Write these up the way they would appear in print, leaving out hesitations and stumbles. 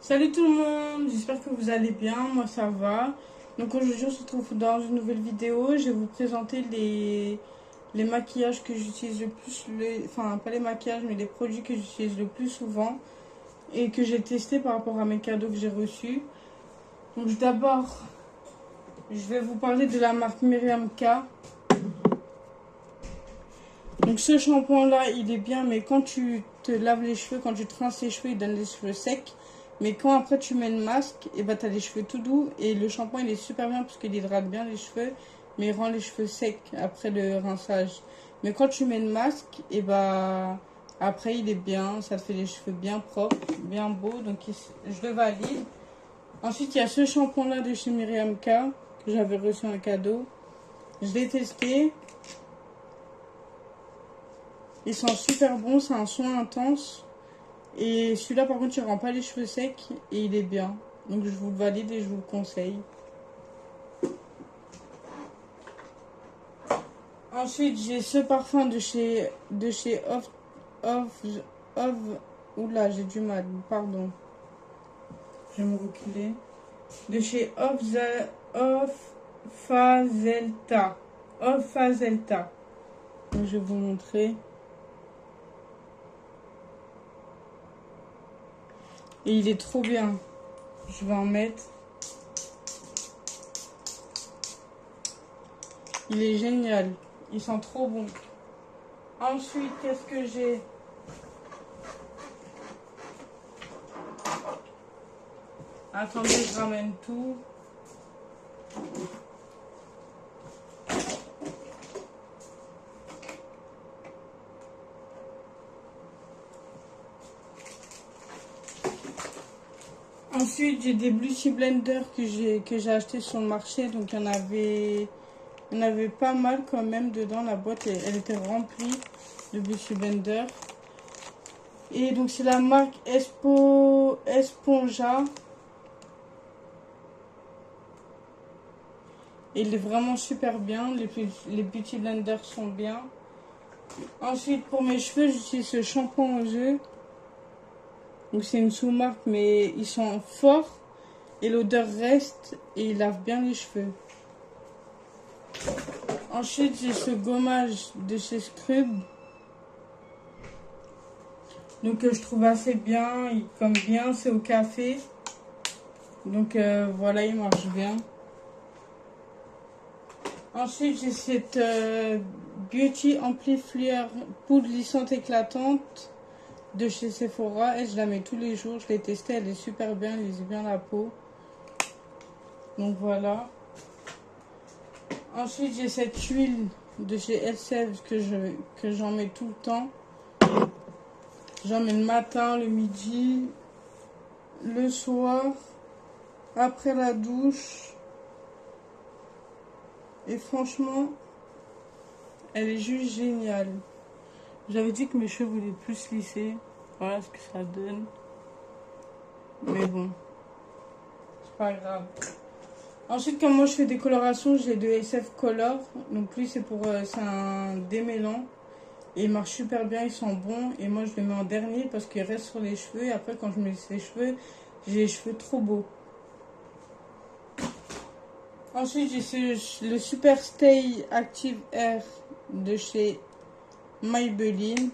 Salut tout le monde, j'espère que vous allez bien, moi ça va. Donc aujourd'hui on se retrouve dans une nouvelle vidéo, je vais vous présenter les maquillages que j'utilise le plus, enfin pas les maquillages mais les produits que j'utilise le plus souvent et que j'ai testé par rapport à mes cadeaux que j'ai reçus. Donc d'abord je vais vous parler de la marque Miriam K. Donc ce shampoing là il est bien, mais quand tu te laves les cheveux, quand tu te rinces les cheveux, il donne les cheveux secs. Mais quand après tu mets le masque, et bah t'as les cheveux tout doux. Et le shampoing il est super bien parce qu'il hydrate bien les cheveux, mais il rend les cheveux secs après le rinçage. Mais quand tu mets le masque, et bah après il est bien, ça te fait les cheveux bien propres, bien beaux. Donc je le valide. Ensuite il y a ce shampoing là de chez Miriam K que j'avais reçu un cadeau. Je l'ai testé. Ils sont super bons, c'est un soin intense. Et celui-là, par contre, il rend pas les cheveux secs et il est bien. Donc, je vous le valide et je vous le conseille. Ensuite, j'ai ce parfum de chez Off. Oula, j'ai du mal, pardon. Je vais me reculer. De chez Offazelta. Offazelta. Donc, je vais vous montrer. Et il est trop bien. Je vais en mettre. Il est génial. Ils sont trop bons. Ensuite, qu'est-ce que j'ai? Attendez, je ramène tout. Ensuite, j'ai des Beauty Blender que j'ai acheté sur le marché. Donc, il y en avait pas mal quand même dedans. La boîte, elle était remplie de Beauty Blender. Et donc, c'est la marque Esponja. Et il est vraiment super bien. Les Beauty Blenders sont bien. Ensuite, pour mes cheveux, j'utilise ce shampoing aux œufs. Donc, c'est une sous-marque, mais ils sont forts. Et l'odeur reste et il lave bien les cheveux. Ensuite, j'ai ce gommage de chez Scrub. Donc, je trouve assez bien. Il comme bien, c'est au café. Donc, voilà, il marche bien. Ensuite, j'ai cette Beauty Amplifier poudre lissante éclatante de chez Sephora. Et je la mets tous les jours. Je l'ai testée, elle est super bien. Elle lisse bien la peau. Donc, voilà. Ensuite, j'ai cette huile de chez Elseve que j'en mets tout le temps. J'en mets le matin, le midi, le soir, après la douche. Et franchement, elle est juste géniale. J'avais dit que mes cheveux voulaient plus lisser. Voilà ce que ça donne. Mais bon, c'est pas grave. Ensuite, comme moi je fais des colorations, j'ai de SF Color. Donc lui, c'est un démêlant. Et ils marchent super bien, ils sont bons. Et moi, je les mets en dernier parce qu'ils restent sur les cheveux. Et après, quand je mets les cheveux, j'ai les cheveux trop beaux. Ensuite, j'ai le Super Stay Active Air de chez Maybelline.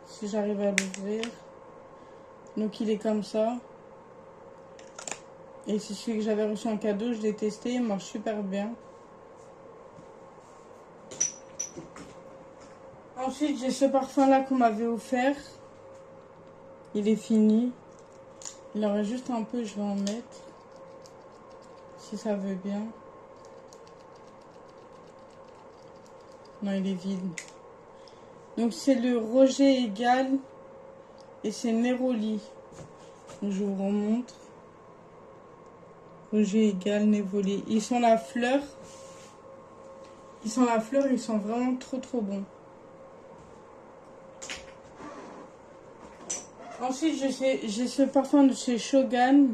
Si j'arrive à l'ouvrir. Donc, il est comme ça. Et c'est celui que j'avais reçu en cadeau. Je l'ai testé, il marche super bien. Ensuite, j'ai ce parfum-là qu'on m'avait offert. Il est fini. Il en reste juste un peu, je vais en mettre. Si ça veut bien. Non, il est vide. Donc, c'est le Roger Égal. Et c'est Neroli. Donc, je vous remontre. Roger Égal, Neroli. Ils sont la fleur. Ils sont vraiment trop bons. Ensuite, j'ai ce parfum de chez Shogun.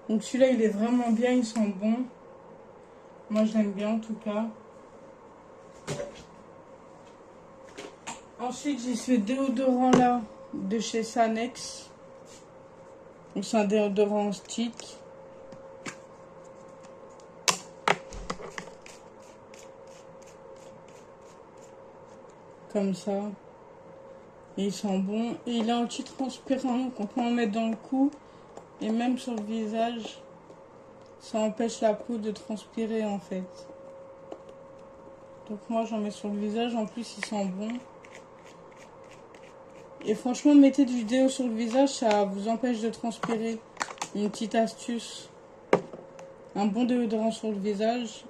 Donc celui-là, il est vraiment bien, ils sont bons. Moi, je l'aime bien en tout cas. Ensuite, j'ai ce déodorant là de chez Sanex. Donc, c'est un déodorant en stick. Comme ça. Et il sent bon. Et il est anti-transpirant. Donc, on peut en mettre dans le cou. Et même sur le visage. Ça empêche la peau de transpirer en fait. Donc moi j'en mets sur le visage. En plus il sent bon. Et franchement mettez du déo sur le visage. Ça vous empêche de transpirer. Une petite astuce. Un bon déodorant sur le visage.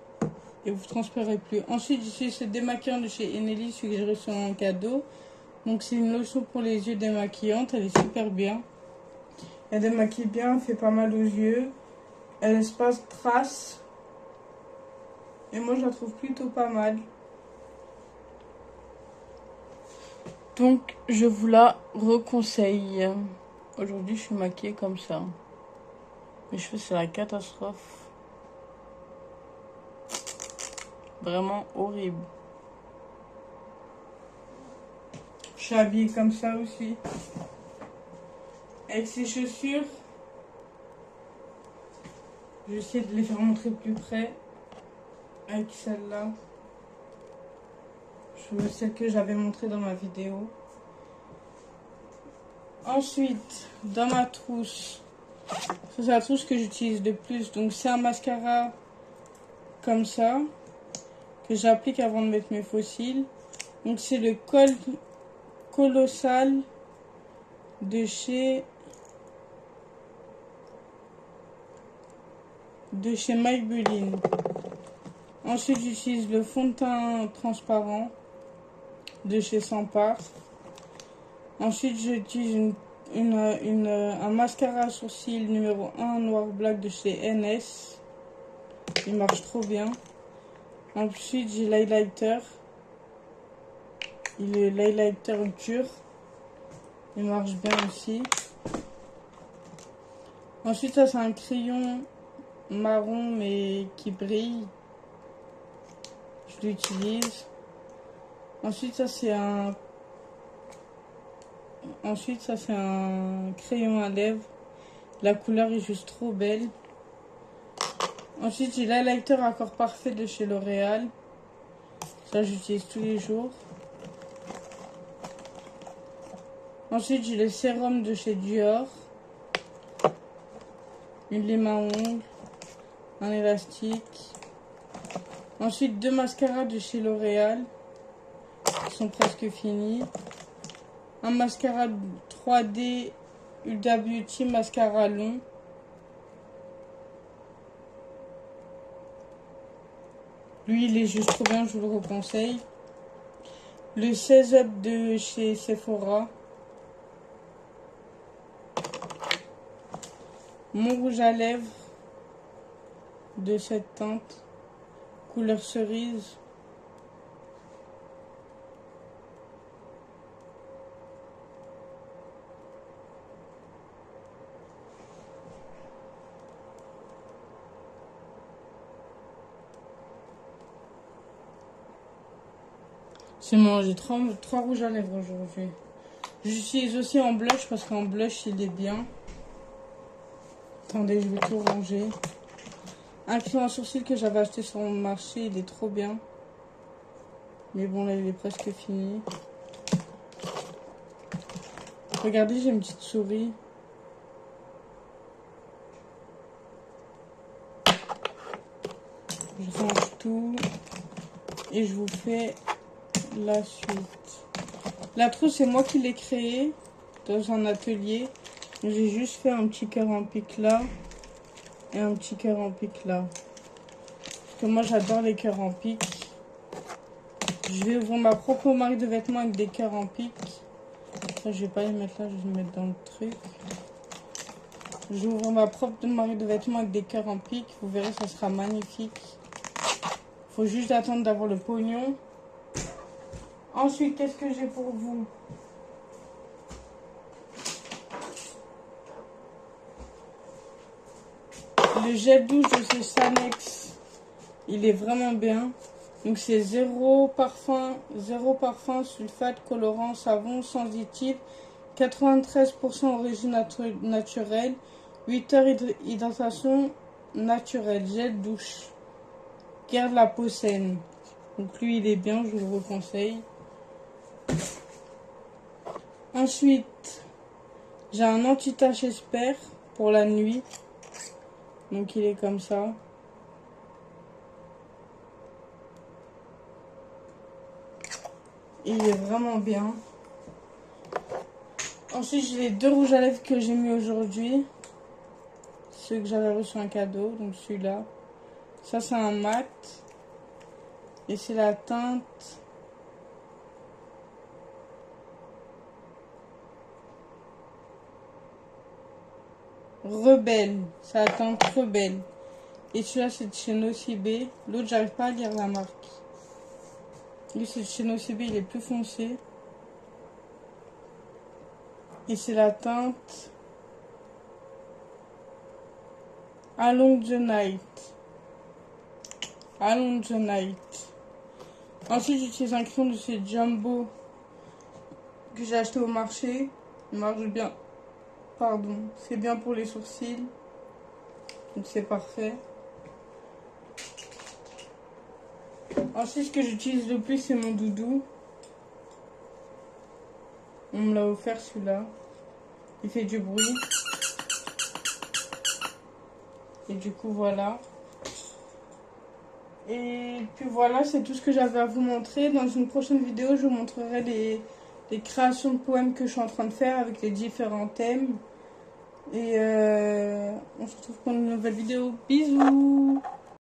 Et vous ne transpirez plus. Ensuite j'utilise ce démaquillant de chez Enely. Celui que j'ai reçu en cadeau. Donc c'est une lotion pour les yeux démaquillante. Elle est super bien. Elle démaquille bien. Elle fait pas mal aux yeux. Elle espace trace. Et moi, je la trouve plutôt pas mal. Donc, je vous la reconseille. Aujourd'hui, je suis maquillée comme ça. Mes cheveux, c'est la catastrophe. Vraiment horrible. Je suis habillée comme ça aussi. Avec ces chaussures. Je vais essayer de les faire montrer plus près. Avec celle-là. Celle que j'avais montrée dans ma vidéo. Ensuite, dans ma trousse. Ça, c'est la trousse que j'utilise le plus. Donc, c'est un mascara comme ça. Que j'applique avant de mettre mes fossiles. Donc, c'est le Colossal de chez Maybelline. Ensuite, j'utilise le fond de teint transparent de chez Sampar. Ensuite, j'utilise un mascara à sourcils numéro 1 noir black de chez NS. Il marche trop bien. Ensuite, j'ai l'highlighter. Il est l'highlighter dur. Il marche bien aussi. Ensuite, ça c'est un crayon marron mais qui brille. Je l'utilise. Ensuite, ça c'est un crayon à lèvres. La couleur est juste trop belle. Ensuite, j'ai l'highlighter Accord Parfait de chez L'Oréal. Ça, j'utilise tous les jours. Ensuite, j'ai le sérum de chez Dior. Une lime à ongles. Un élastique. Ensuite, 2 mascaras de chez L'Oréal. Qui sont presque finis. Un mascara 3D Ultra Beauty mascara long. Lui, il est juste trop bien, je vous le reconseille. Le 16 Up de chez Sephora. Mon rouge à lèvres de cette teinte. Couleur cerise. C'est bon, j'ai 3 rouges à lèvres aujourd'hui. J'utilise aussi en blush parce qu'en blush il est bien. Attendez, je vais tout ranger. Un crayon à sourcils que j'avais acheté sur mon marché, il est trop bien. Mais bon, là il est presque fini. Regardez, j'ai une petite souris. Je range tout. Et je vous fais la suite. La trousse, c'est moi qui l'ai créée dans un atelier. J'ai juste fait un petit cœur en pique là et un petit cœur en pique là. Parce que moi, j'adore les cœurs en pique. Je vais ouvrir ma propre marque de vêtements avec des cœurs en pique. Ça, je vais pas les mettre là, je vais les mettre dans le truc. Je vais ouvrir ma propre marque de vêtements avec des cœurs en pique. Vous verrez, ça sera magnifique. Faut juste attendre d'avoir le pognon. Ensuite, qu'est-ce que j'ai pour vous? Le gel douche de chez Sanex. Il est vraiment bien. Donc c'est zéro parfum, sulfate, colorant, savon, sensitif, 93% origine naturelle, 8 heures hydratation naturelle, gel douche, garde la peau saine. Donc lui il est bien, je vous le conseille. Ensuite, j'ai un anti-tache Espère pour la nuit. Donc il est comme ça. Il est vraiment bien. Ensuite, j'ai les 2 rouges à lèvres que j'ai mis aujourd'hui. Ceux que j'avais reçu un cadeau. Donc celui-là. Ça c'est un mat. Et c'est la teinte Rebelle. C'est la teinte Rebelle. Et celui-là c'est de chez Nocibé. L'autre j'arrive pas à lire la marque. Lui c'est de chez Nocibé, il est plus foncé. Et c'est la teinte Along the Night. Along the Night. Ensuite j'utilise un crayon de chez Jumbo que j'ai acheté au marché. Il marche bien. Pardon. C'est bien pour les sourcils. Donc c'est parfait. Ensuite ce que j'utilise le plus c'est mon doudou. On me l'a offert celui-là. Il fait du bruit. Et du coup voilà. Et puis voilà, c'est tout ce que j'avais à vous montrer. Dans une prochaine vidéo, je vous montrerai les créations de poèmes que je suis en train de faire avec les différents thèmes. Et on se retrouve pour une nouvelle vidéo. Bisous!